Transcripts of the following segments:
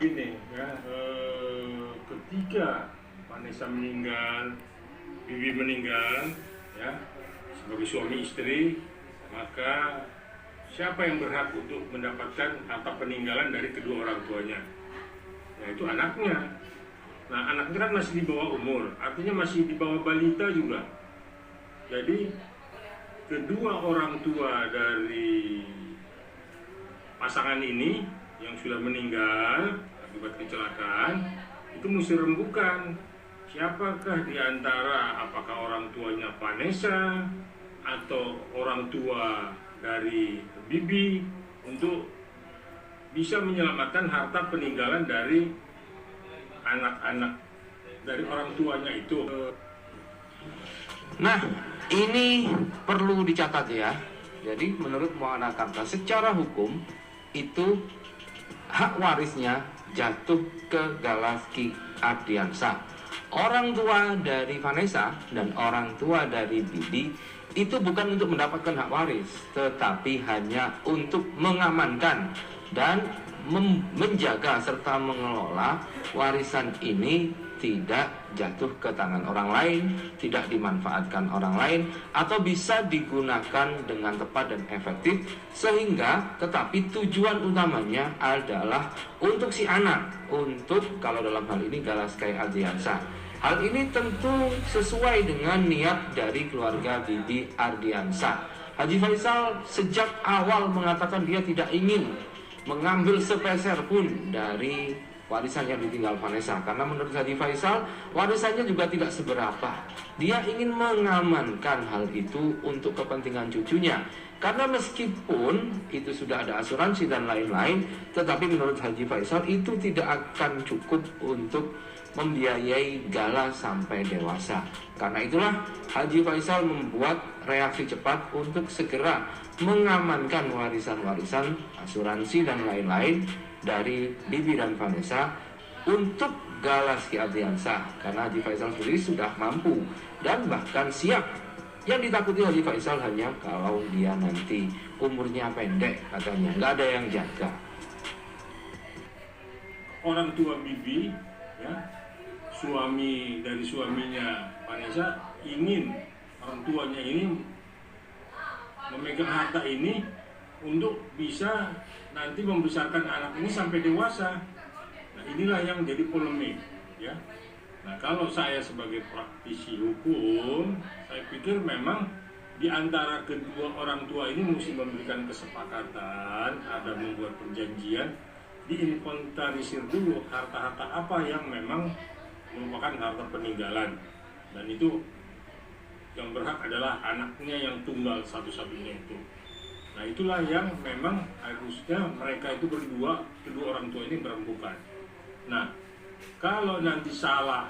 Gini ya, ketika Vanessa meninggal, Bibi meninggal, ya sebagai suami istri, maka siapa yang berhak untuk mendapatkan harta peninggalan dari kedua orang tuanya? Yaitu anaknya. Nah, anaknya kan masih di bawah umur, artinya masih di bawah balita juga. Jadi kedua orang tua dari pasangan ini yang sudah meninggal akibat kecelakaan itu mesti rembukan siapakah di antara, apakah orang tuanya Vanessa atau orang tua dari Bibi, untuk bisa menyelamatkan harta peninggalan dari anak-anak dari orang tuanya itu. Nah, ini perlu dicatat ya. Jadi menurut Muanakarta secara hukum itu hak warisnya jatuh ke Galaski Ardiansa. Orang tua dari Vanessa dan orang tua dari Bibi itu bukan untuk mendapatkan hak waris, tetapi hanya untuk mengamankan dan menjaga serta mengelola warisan ini tidak jatuh ke tangan orang lain, tidak dimanfaatkan orang lain, atau bisa digunakan dengan tepat dan efektif, sehingga tetapi tujuan utamanya adalah untuk si anak, untuk kalau dalam hal ini Galaski Ardiansa. Hal ini tentu sesuai dengan niat dari keluarga Bibi Ardiansa. Haji Faisal sejak awal mengatakan dia tidak ingin mengambil sepeser pun dari warisan yang ditinggal Vanessa, karena menurut Haji Faisal warisannya juga tidak seberapa. Dia ingin mengamankan hal itu untuk kepentingan cucunya, karena meskipun itu sudah ada asuransi dan lain-lain, tetapi menurut Haji Faisal itu tidak akan cukup untuk membiayai Gala sampai dewasa. Karena itulah Haji Faisal membuat reaksi cepat untuk segera mengamankan warisan-warisan asuransi dan lain-lain dari Bibi dan Vanessa untuk Galaski Ardiansa, karena Haji Faisal sendiri sudah mampu dan bahkan siap. Yang ditakuti Haji Faisal hanya kalau dia nanti umurnya pendek, katanya nggak ada yang jaga. Orang tua Bibi, ya, suami dari suaminya Vanessa, ingin orang tuanya ini memegang harta ini untuk bisa nanti membesarkan anak ini sampai dewasa. Nah, inilah yang jadi polemik, ya. Nah, kalau saya sebagai praktisi hukum, saya pikir memang di antara kedua orang tua ini mesti memberikan kesepakatan, ada membuat perjanjian, diinventarisir dulu harta-harta apa yang memang merupakan harta peninggalan, dan itu yang berhak adalah anaknya yang tunggal satu-satunya itu. Nah, itulah yang memang harusnya mereka itu berdua, kedua orang tua ini berembukan. Nah, kalau nanti salah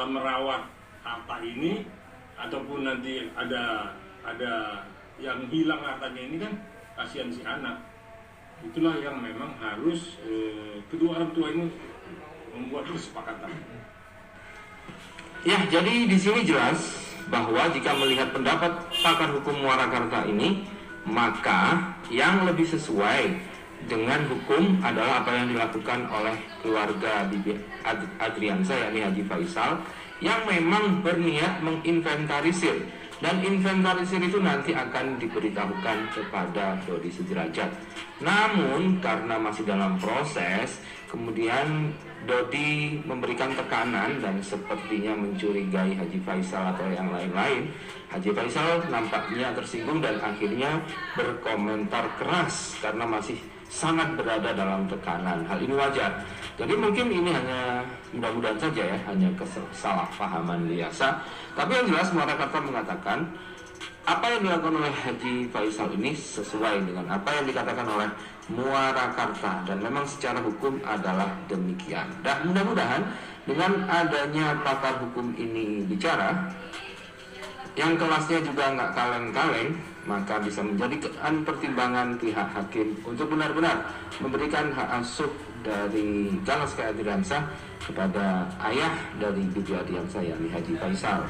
merawat harta ini, ataupun nanti ada yang hilang hartanya ini, kan kasihan si anak. Itulah yang memang harus kedua orang tua ini membuat kesepakatan. Ya, jadi di sini jelas bahwa jika melihat pendapat pakar hukum Muanakarta ini, maka yang lebih sesuai dengan hukum adalah apa yang dilakukan oleh keluarga Bibi Ardiansa, yakni Haji Faisal, yang memang berniat menginventarisir, dan inventarisir itu nanti akan diberitahukan kepada Dodi Sederajat. Namun karena masih dalam proses, kemudian Dodi memberikan tekanan dan sepertinya mencurigai Haji Faisal atau yang lain-lain. Haji Faisal nampaknya tersinggung dan akhirnya berkomentar keras karena masih sangat berada dalam tekanan. Hal ini wajar. Jadi mungkin ini hanya mudah-mudahan saja ya, hanya kesalahpahaman biasa. Tapi yang jelas Muanakarta mengatakan apa yang dilakukan oleh Haji Faisal ini sesuai dengan apa yang dikatakan oleh Muanakarta, dan memang secara hukum adalah demikian. Dan mudah-mudahan dengan adanya pakar hukum ini bicara, yang kelasnya juga nggak kaleng-kaleng, maka bisa menjadikan pertimbangan pihak hakim untuk benar-benar memberikan hak asuh dari Galaski Ardiansa kepada ayah dari Bibi Ardiansa, yakni Haji Faisal.